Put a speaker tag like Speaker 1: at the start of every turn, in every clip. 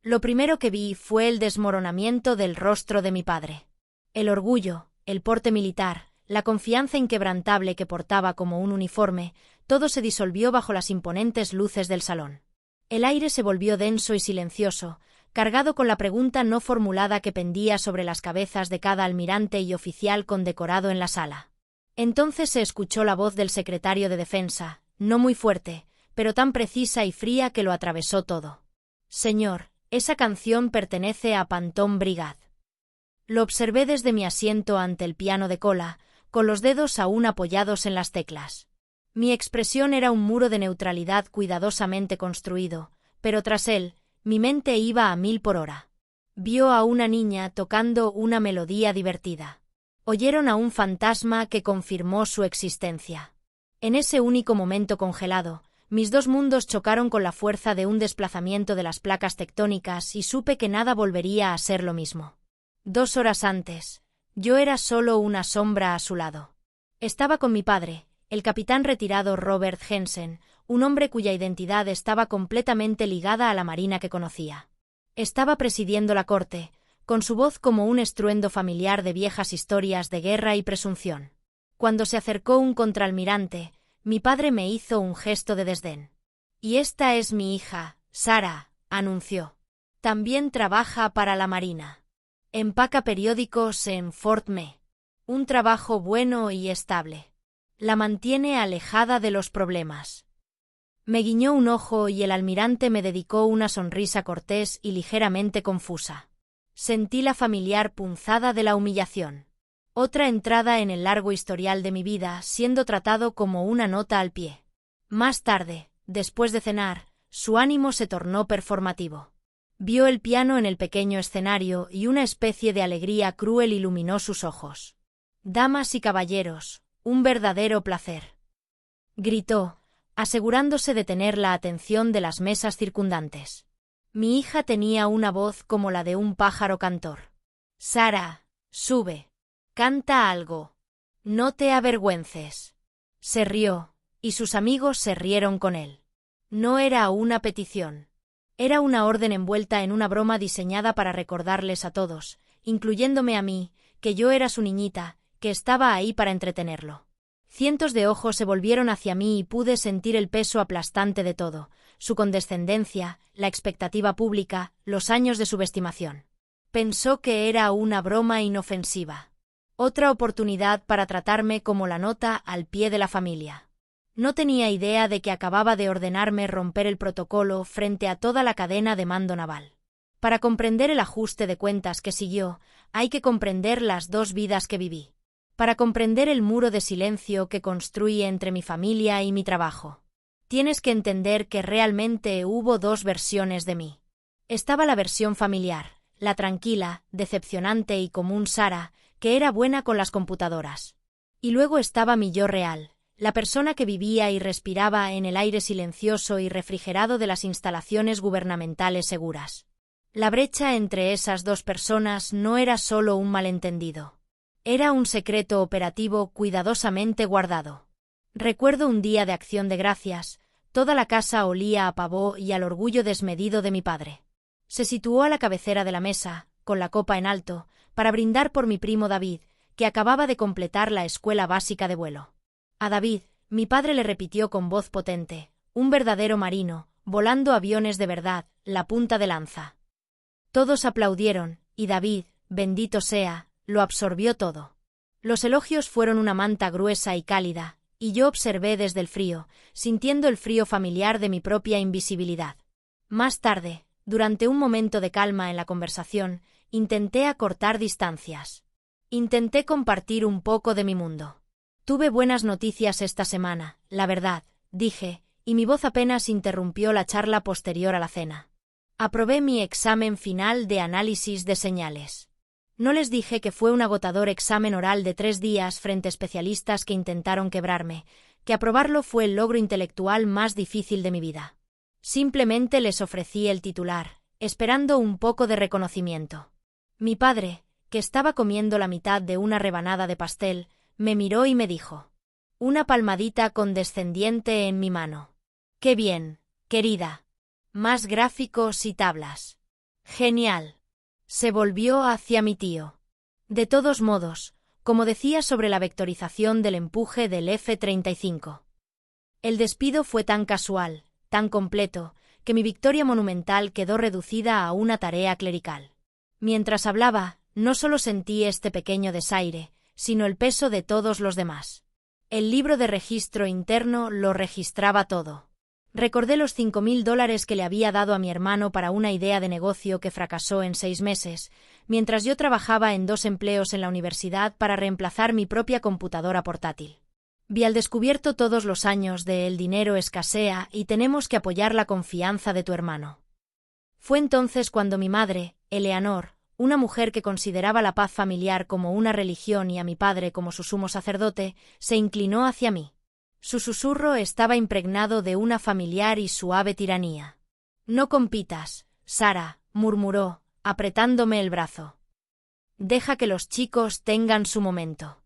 Speaker 1: Lo primero que vi fue el desmoronamiento del rostro de mi padre. El orgullo, el porte militar, la confianza inquebrantable que portaba como un uniforme, todo se disolvió bajo las imponentes luces del salón. El aire se volvió denso y silencioso, cargado con la pregunta no formulada que pendía sobre las cabezas de cada almirante y oficial condecorado en la sala. Entonces se escuchó la voz del secretario de Defensa, no muy fuerte, pero tan precisa y fría que lo atravesó todo. «Señor, esa canción pertenece a Phantom Brigade». Lo observé desde mi asiento ante el piano de cola, con los dedos aún apoyados en las teclas. Mi expresión era un muro de neutralidad cuidadosamente construido, pero tras él, mi mente iba a 1000 por hora. Vio a una niña tocando una melodía divertida. Oyeron a un fantasma que confirmó su existencia. En ese único momento congelado, mis dos mundos chocaron con la fuerza de un desplazamiento de las placas tectónicas y supe que nada volvería a ser lo mismo. 2 horas antes, yo era solo una sombra a su lado. Estaba con mi padre, el capitán retirado Robert Jensen, un hombre cuya identidad estaba completamente ligada a la marina que conocía. Estaba presidiendo la corte, con su voz como un estruendo familiar de viejas historias de guerra y presunción. Cuando se acercó un contraalmirante, mi padre me hizo un gesto de desdén. «Y esta es mi hija, Sara», anunció. «También trabaja para la marina. Empaca periódicos en Fort Mee. Un trabajo bueno y estable. La mantiene alejada de los problemas». Me guiñó un ojo y el almirante me dedicó una sonrisa cortés y ligeramente confusa. Sentí la familiar punzada de la humillación. Otra entrada en el largo historial de mi vida, siendo tratado como una nota al pie. Más tarde, después de cenar, su ánimo se tornó performativo. Vio el piano en el pequeño escenario y una especie de alegría cruel iluminó sus ojos. «Damas y caballeros, un verdadero placer», gritó, asegurándose de tener la atención de las mesas circundantes. Mi hija tenía una voz como la de un pájaro cantor. «Sara, sube. Canta algo. No te avergüences». Se rió, y sus amigos se rieron con él. No era una petición. Era una orden envuelta en una broma diseñada para recordarles a todos, incluyéndome a mí, que yo era su niñita, que estaba ahí para entretenerlo. Cientos de ojos se volvieron hacia mí y pude sentir el peso aplastante de todo, su condescendencia, la expectativa pública, los años de subestimación. Pensó que era una broma inofensiva. Otra oportunidad para tratarme como la nota al pie de la familia. No tenía idea de que acababa de ordenarme romper el protocolo frente a toda la cadena de mando naval. Para comprender el ajuste de cuentas que siguió, hay que comprender las 2 vidas que viví. Para comprender el muro de silencio que construí entre mi familia y mi trabajo. Tienes que entender que realmente hubo 2 versiones de mí. Estaba la versión familiar, la tranquila, decepcionante y común Sara, que era buena con las computadoras. Y luego estaba mi yo real, la persona que vivía y respiraba en el aire silencioso y refrigerado de las instalaciones gubernamentales seguras. La brecha entre esas 2 personas no era solo un malentendido. Era un secreto operativo cuidadosamente guardado. Recuerdo un día de Acción de Gracias, toda la casa olía a pavó y al orgullo desmedido de mi padre. Se situó a la cabecera de la mesa, con la copa en alto, para brindar por mi primo David, que acababa de completar la escuela básica de vuelo. A David, mi padre le repitió con voz potente, un verdadero marino, volando aviones de verdad, la punta de lanza. Todos aplaudieron, y David, bendito sea, lo absorbió todo. Los elogios fueron una manta gruesa y cálida, y yo observé desde el frío, sintiendo el frío familiar de mi propia invisibilidad. Más tarde, durante un momento de calma en la conversación, intenté acortar distancias. Intenté compartir un poco de mi mundo. «Tuve buenas noticias esta semana, la verdad», dije, y mi voz apenas interrumpió la charla posterior a la cena. Aprobé mi examen final de análisis de señales. No les dije que fue un agotador examen oral de 3 días frente a especialistas que intentaron quebrarme, que aprobarlo fue el logro intelectual más difícil de mi vida. Simplemente les ofrecí el titular, esperando un poco de reconocimiento. Mi padre, que estaba comiendo la mitad de una rebanada de pastel, me miró y me dijo. Una palmadita condescendiente en mi mano. «Qué bien, querida. Más gráficos y tablas». Genial. Se volvió hacia mi tío. De todos modos, como decía sobre la vectorización del empuje del F-35. El despido fue tan casual, tan completo, que mi victoria monumental quedó reducida a una tarea clerical. Mientras hablaba, no solo sentí este pequeño desaire, sino el peso de todos los demás. El libro de registro interno lo registraba todo. Recordé los $5.000 que le había dado a mi hermano para una idea de negocio que fracasó en 6 meses, mientras yo trabajaba en 2 empleos en la universidad para reemplazar mi propia computadora portátil. Vi al descubierto todos los años de el dinero escasea y tenemos que apoyar la confianza de tu hermano. Fue entonces cuando mi madre, Eleanor, una mujer que consideraba la paz familiar como una religión y a mi padre como su sumo sacerdote, se inclinó hacia mí. Su susurro estaba impregnado de una familiar y suave tiranía. No compitas, Sara, murmuró, apretándome el brazo. Deja que los chicos tengan su momento.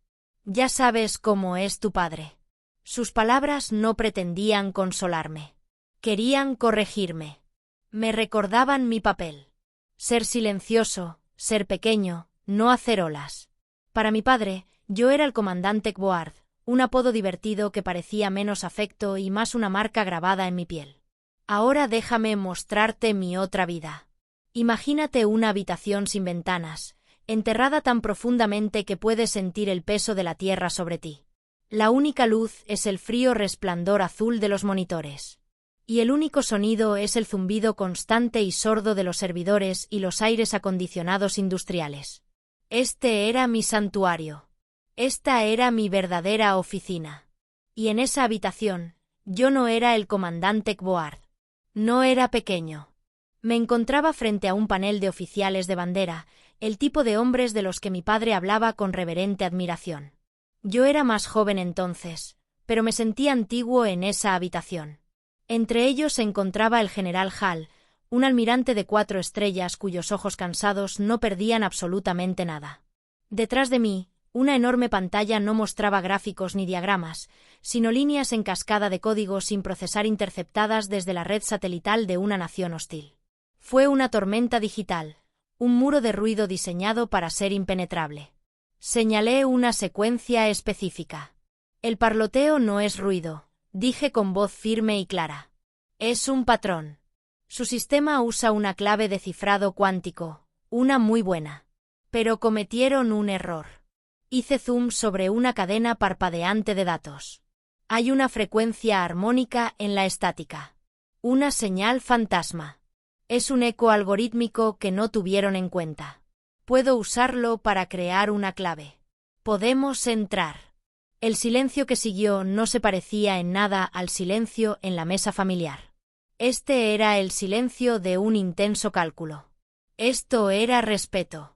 Speaker 1: Ya sabes cómo es tu padre. Sus palabras no pretendían consolarme. Querían corregirme. Me recordaban mi papel. Ser silencioso, ser pequeño, no hacer olas. Para mi padre, yo era el comandante Kvoard, un apodo divertido que parecía menos afecto y más una marca grabada en mi piel. Ahora déjame mostrarte mi otra vida. Imagínate una habitación sin ventanas, enterrada tan profundamente que puedes sentir el peso de la tierra sobre ti. La única luz es el frío resplandor azul de los monitores. Y el único sonido es el zumbido constante y sordo de los servidores y los aires acondicionados industriales. Este era mi santuario. Esta era mi verdadera oficina. Y en esa habitación, yo no era el comandante Kvoard. No era pequeño. Me encontraba frente a un panel de oficiales de bandera, el tipo de hombres de los que mi padre hablaba con reverente admiración. Yo era más joven entonces, pero me sentía antiguo en esa habitación. Entre ellos se encontraba el general Hall, un almirante de 4 estrellas cuyos ojos cansados no perdían absolutamente nada. Detrás de mí, una enorme pantalla no mostraba gráficos ni diagramas, sino líneas en cascada de código sin procesar interceptadas desde la red satelital de una nación hostil. Fue una tormenta digital, un muro de ruido diseñado para ser impenetrable. Señalé una secuencia específica. El parloteo no es ruido, dije con voz firme y clara. Es un patrón. Su sistema usa una clave de cifrado cuántico, una muy buena. Pero cometieron un error. Hice zoom sobre una cadena parpadeante de datos. Hay una frecuencia armónica en la estática. Una señal fantasma. Es un eco algorítmico que no tuvieron en cuenta. Puedo usarlo para crear una clave. Podemos entrar. El silencio que siguió no se parecía en nada al silencio en la mesa familiar. Este era el silencio de un intenso cálculo. Esto era respeto.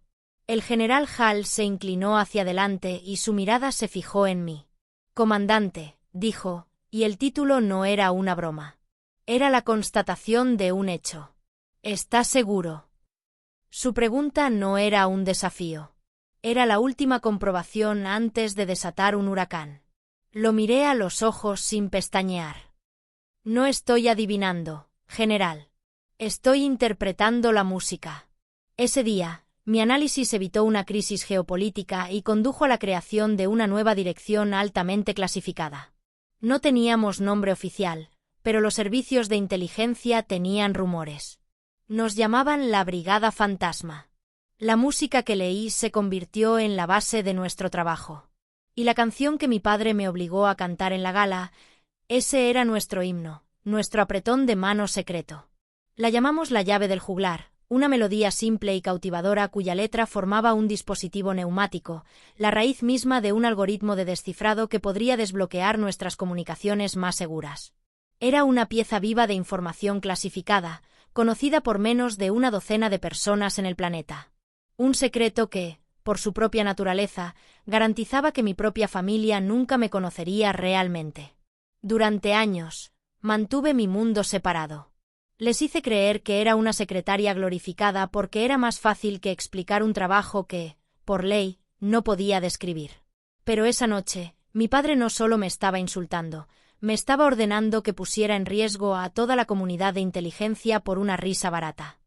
Speaker 1: El general Hall se inclinó hacia adelante y su mirada se fijó en mí. Comandante, dijo, y el título no era una broma. Era la constatación de un hecho. ¿Estás seguro? Su pregunta no era un desafío. Era la última comprobación antes de desatar un huracán. Lo miré a los ojos sin pestañear. No estoy adivinando, general. Estoy interpretando la música. Ese día, mi análisis evitó una crisis geopolítica y condujo a la creación de una nueva dirección altamente clasificada. No teníamos nombre oficial, pero los servicios de inteligencia tenían rumores. Nos llamaban la Brigada Fantasma. La música que leí se convirtió en la base de nuestro trabajo. Y la canción que mi padre me obligó a cantar en la gala, ese era nuestro himno, nuestro apretón de mano secreto. La llamamos la llave del juglar, una melodía simple y cautivadora cuya letra formaba un dispositivo neumático, la raíz misma de un algoritmo de descifrado que podría desbloquear nuestras comunicaciones más seguras. Era una pieza viva de información clasificada, conocida por menos de una docena de personas en el planeta. Un secreto que, por su propia naturaleza, garantizaba que mi propia familia nunca me conocería realmente. Durante años, mantuve mi mundo separado. Les hice creer que era una secretaria glorificada porque era más fácil que explicar un trabajo que, por ley, no podía describir. Pero esa noche, mi padre no solo me estaba insultando, me estaba ordenando que pusiera en riesgo a toda la comunidad de inteligencia por una risa barata.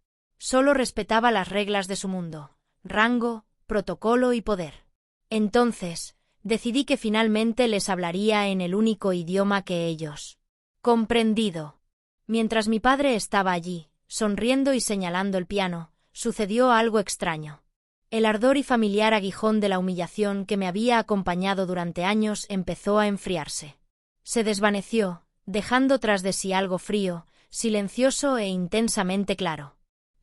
Speaker 1: Solo respetaba las reglas de su mundo, rango, protocolo y poder. Entonces, decidí que finalmente les hablaría en el único idioma que ellos. Comprendido. Mientras mi padre estaba allí, sonriendo y señalando el piano, sucedió algo extraño. El ardor y familiar aguijón de la humillación que me había acompañado durante años empezó a enfriarse. Se desvaneció, dejando tras de sí algo frío, silencioso e intensamente claro.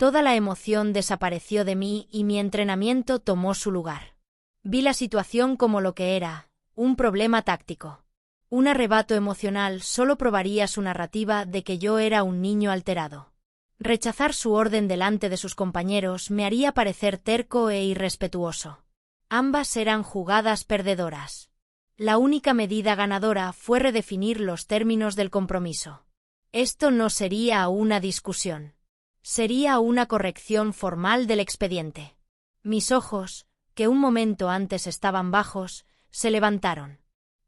Speaker 1: Toda la emoción desapareció de mí y mi entrenamiento tomó su lugar. Vi la situación como lo que era, un problema táctico. Un arrebato emocional solo probaría su narrativa de que yo era un niño alterado. Rechazar su orden delante de sus compañeros me haría parecer terco e irrespetuoso. Ambas eran jugadas perdedoras. La única medida ganadora fue redefinir los términos del compromiso. Esto no sería una discusión. Sería una corrección formal del expediente. Mis ojos, que un momento antes estaban bajos, se levantaron.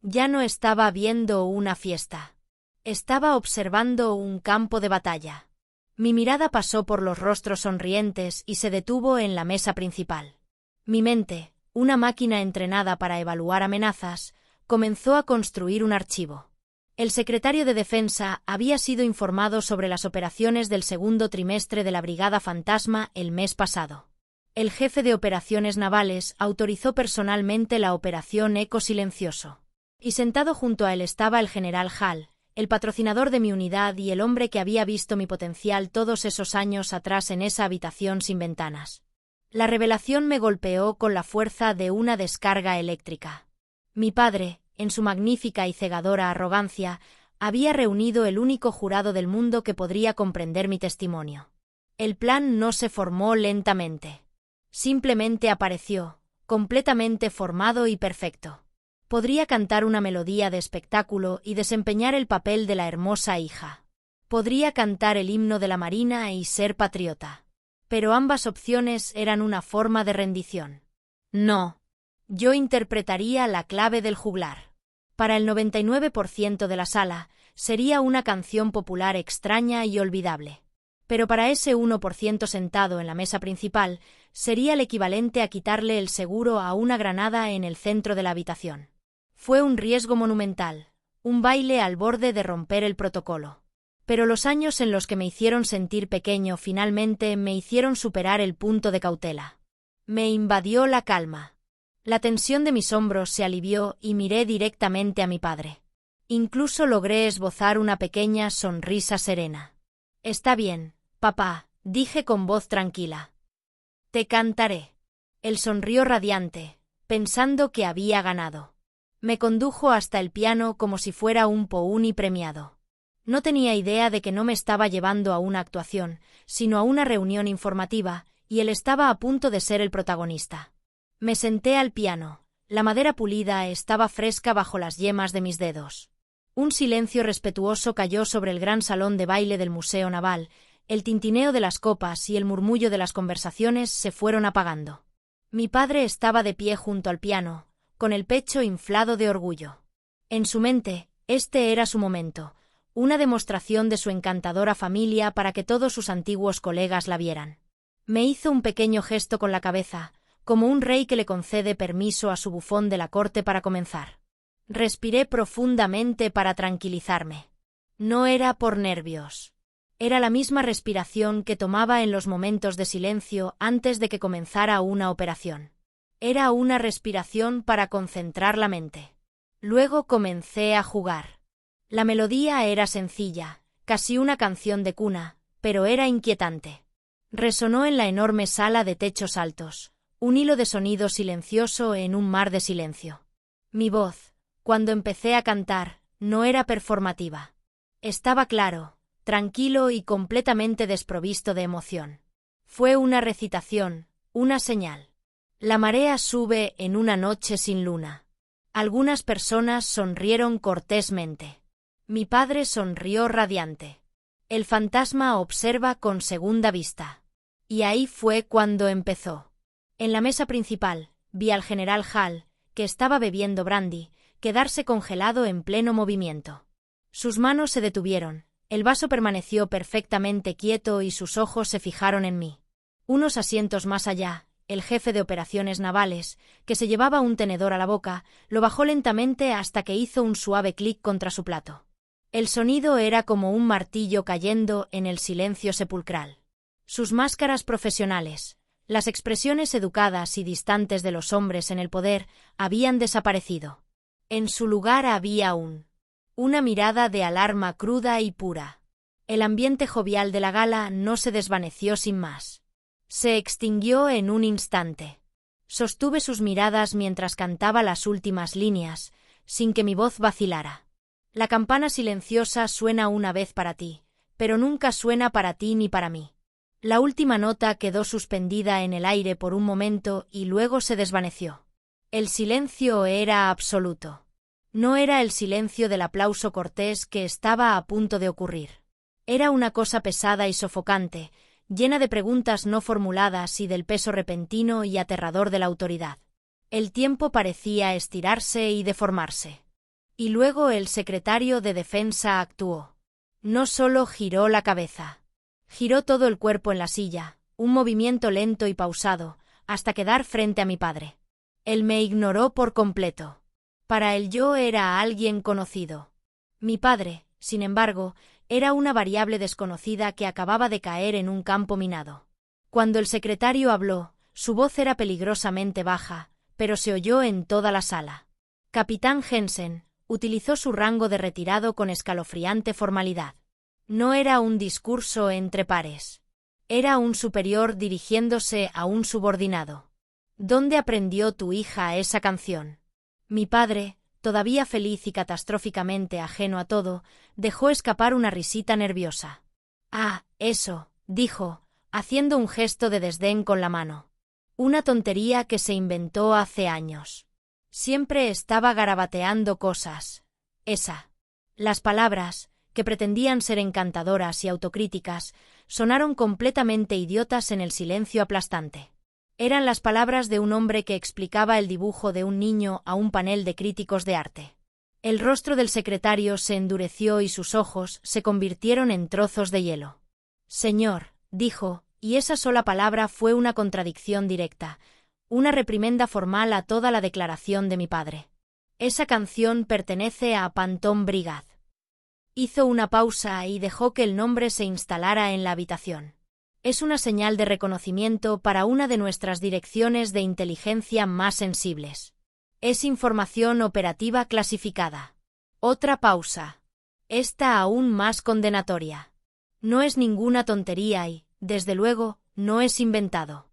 Speaker 1: Ya no estaba viendo una fiesta. Estaba observando un campo de batalla. Mi mirada pasó por los rostros sonrientes y se detuvo en la mesa principal. Mi mente, una máquina entrenada para evaluar amenazas, comenzó a construir un archivo. El secretario de Defensa había sido informado sobre las operaciones del segundo trimestre de la Brigada Fantasma el mes pasado. El jefe de operaciones navales autorizó personalmente la operación Eco Silencioso. Y sentado junto a él estaba el general Hall, el patrocinador de mi unidad y el hombre que había visto mi potencial todos esos años atrás en esa habitación sin ventanas. La revelación me golpeó con la fuerza de una descarga eléctrica. Mi padre, en su magnífica y cegadora arrogancia, había reunido el único jurado del mundo que podría comprender mi testimonio. El plan no se formó lentamente. Simplemente apareció, completamente formado y perfecto. Podría cantar una melodía de espectáculo y desempeñar el papel de la hermosa hija. Podría cantar el himno de la Marina y ser patriota. Pero ambas opciones eran una forma de rendición. No. Yo interpretaría la clave del juglar. Para el 99% de la sala, sería una canción popular extraña y olvidable. Pero para ese 1% sentado en la mesa principal, sería el equivalente a quitarle el seguro a una granada en el centro de la habitación. Fue un riesgo monumental, un baile al borde de romper el protocolo. Pero los años en los que me hicieron sentir pequeño finalmente me hicieron superar el punto de cautela. Me invadió la calma. La tensión de mis hombros se alivió y miré directamente a mi padre. Incluso logré esbozar una pequeña sonrisa serena. «Está bien, papá», dije con voz tranquila. «Te cantaré». Él sonrió radiante, pensando que había ganado. Me condujo hasta el piano como si fuera un Pouni premiado. No tenía idea de que no me estaba llevando a una actuación, sino a una reunión informativa, y él estaba a punto de ser el protagonista. Me senté al piano. La madera pulida estaba fresca bajo las yemas de mis dedos. Un silencio respetuoso cayó sobre el gran salón de baile del Museo Naval, el tintineo de las copas y el murmullo de las conversaciones se fueron apagando. Mi padre estaba de pie junto al piano, con el pecho inflado de orgullo. En su mente, este era su momento, una demostración de su encantadora familia para que todos sus antiguos colegas la vieran. Me hizo un pequeño gesto con la cabeza, como un rey que le concede permiso a su bufón de la corte para comenzar. Respiré profundamente para tranquilizarme. No era por nervios. Era la misma respiración que tomaba en los momentos de silencio antes de que comenzara una operación. Era una respiración para concentrar la mente. Luego comencé a jugar. La melodía era sencilla, casi una canción de cuna, pero era inquietante. Resonó en la enorme sala de techos altos, un hilo de sonido silencioso en un mar de silencio. Mi voz, cuando empecé a cantar, no era performativa. Estaba claro, tranquilo y completamente desprovisto de emoción. Fue una recitación, una señal. La marea sube en una noche sin luna. Algunas personas sonrieron cortésmente. Mi padre sonrió radiante. El fantasma observa con segunda vista. Y ahí fue cuando empezó. En la mesa principal, vi al general Hall, que estaba bebiendo brandy, quedarse congelado en pleno movimiento. Sus manos se detuvieron, el vaso permaneció perfectamente quieto y sus ojos se fijaron en mí. Unos asientos más allá, el jefe de operaciones navales, que se llevaba un tenedor a la boca, lo bajó lentamente hasta que hizo un suave clic contra su plato. El sonido era como un martillo cayendo en el silencio sepulcral. Sus máscaras profesionales, las expresiones educadas y distantes de los hombres en el poder, habían desaparecido. En su lugar había una mirada de alarma cruda y pura. El ambiente jovial de la gala no se desvaneció sin más. Se extinguió en un instante. Sostuve sus miradas mientras cantaba las últimas líneas, sin que mi voz vacilara. La campana silenciosa suena una vez para ti, pero nunca suena para ti ni para mí. La última nota quedó suspendida en el aire por un momento y luego se desvaneció. El silencio era absoluto. No era el silencio del aplauso cortés que estaba a punto de ocurrir. Era una cosa pesada y sofocante, llena de preguntas no formuladas y del peso repentino y aterrador de la autoridad. El tiempo parecía estirarse y deformarse. Y luego el secretario de Defensa actuó. No solo giró la cabeza. Giró todo el cuerpo en la silla, un movimiento lento y pausado, hasta quedar frente a mi padre. Él me ignoró por completo. Para él yo era alguien conocido. Mi padre, sin embargo, era una variable desconocida que acababa de caer en un campo minado. Cuando el secretario habló, su voz era peligrosamente baja, pero se oyó en toda la sala. Capitán Jensen utilizó su rango de retirado con escalofriante formalidad. No era un discurso entre pares. Era un superior dirigiéndose a un subordinado. ¿Dónde aprendió tu hija esa canción? Mi padre, todavía feliz y catastróficamente ajeno a todo, dejó escapar una risita nerviosa. Ah, eso, dijo, haciendo un gesto de desdén con la mano. Una tontería que se inventó hace años. Siempre estaba garabateando cosas. Esa. Las palabras, que pretendían ser encantadoras y autocríticas, sonaron completamente idiotas en el silencio aplastante. Eran las palabras de un hombre que explicaba el dibujo de un niño a un panel de críticos de arte. El rostro del secretario se endureció y sus ojos se convirtieron en trozos de hielo. Señor, dijo, y esa sola palabra fue una contradicción directa, una reprimenda formal a toda la declaración de mi padre. Esa canción pertenece a Phantom Brigade. Hizo una pausa y dejó que el nombre se instalara en la habitación. Es una señal de reconocimiento para una de nuestras direcciones de inteligencia más sensibles. Es información operativa clasificada. Otra pausa. Esta aún más condenatoria. No es ninguna tontería y, desde luego, no es inventado.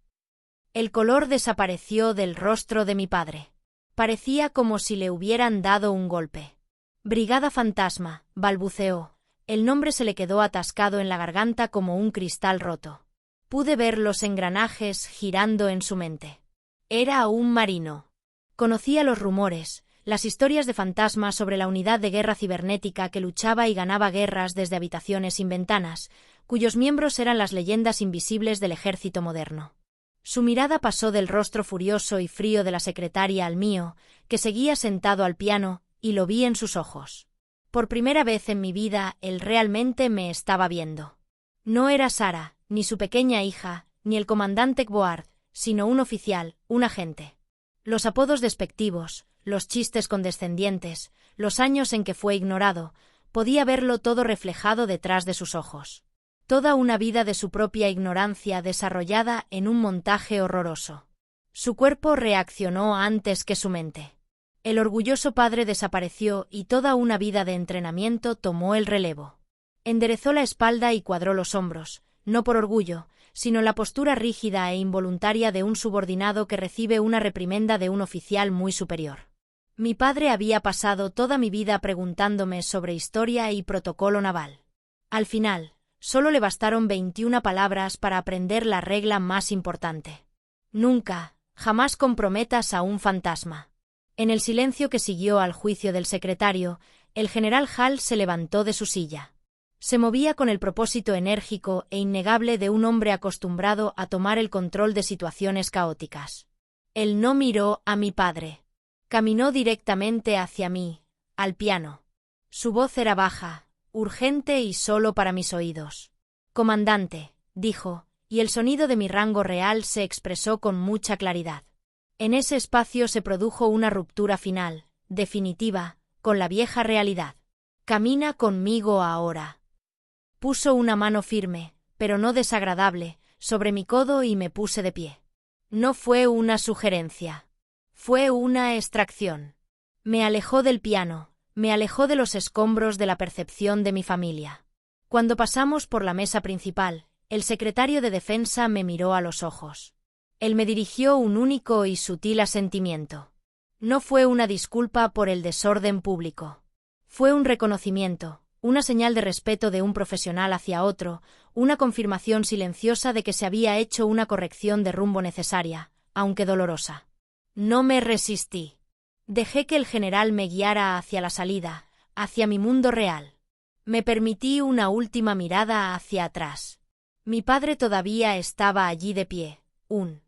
Speaker 1: El color desapareció del rostro de mi padre. Parecía como si le hubieran dado un golpe. Brigada Fantasma, balbuceó. El nombre se le quedó atascado en la garganta como un cristal roto. Pude ver los engranajes girando en su mente. Era un marino. Conocía los rumores, las historias de fantasmas sobre la unidad de guerra cibernética que luchaba y ganaba guerras desde habitaciones sin ventanas, cuyos miembros eran las leyendas invisibles del ejército moderno. Su mirada pasó del rostro furioso y frío de la secretaria al mío, que seguía sentado al piano, y lo vi en sus ojos. Por primera vez en mi vida, él realmente me estaba viendo. No era Sara, ni su pequeña hija, ni el comandante Kboard, sino un oficial, un agente. Los apodos despectivos, los chistes condescendientes, los años en que fue ignorado, podía verlo todo reflejado detrás de sus ojos. Toda una vida de su propia ignorancia desarrollada en un montaje horroroso. Su cuerpo reaccionó antes que su mente. El orgulloso padre desapareció y toda una vida de entrenamiento tomó el relevo. Enderezó la espalda y cuadró los hombros, no por orgullo, sino la postura rígida e involuntaria de un subordinado que recibe una reprimenda de un oficial muy superior. Mi padre había pasado toda mi vida preguntándome sobre historia y protocolo naval. Al final, solo le bastaron 21 palabras para aprender la regla más importante. Nunca, jamás comprometas a un fantasma. En el silencio que siguió al juicio del secretario, el general Hall se levantó de su silla. Se movía con el propósito enérgico e innegable de un hombre acostumbrado a tomar el control de situaciones caóticas. Él no miró a mi padre. Caminó directamente hacia mí, al piano. Su voz era baja, urgente y solo para mis oídos. «Comandante», dijo, y el sonido de mi rango real se expresó con mucha claridad. En ese espacio se produjo una ruptura final, definitiva, con la vieja realidad. «Camina conmigo ahora». Puso una mano firme, pero no desagradable, sobre mi codo y me puse de pie. No fue una sugerencia. Fue una extracción. Me alejó del piano, me alejó de los escombros de la percepción de mi familia. Cuando pasamos por la mesa principal, el secretario de Defensa me miró a los ojos. Él me dirigió un único y sutil asentimiento. No fue una disculpa por el desorden público. Fue un reconocimiento, una señal de respeto de un profesional hacia otro, una confirmación silenciosa de que se había hecho una corrección de rumbo necesaria, aunque dolorosa. No me resistí. Dejé que el general me guiara hacia la salida, hacia mi mundo real. Me permití una última mirada hacia atrás. Mi padre todavía estaba allí de pie, un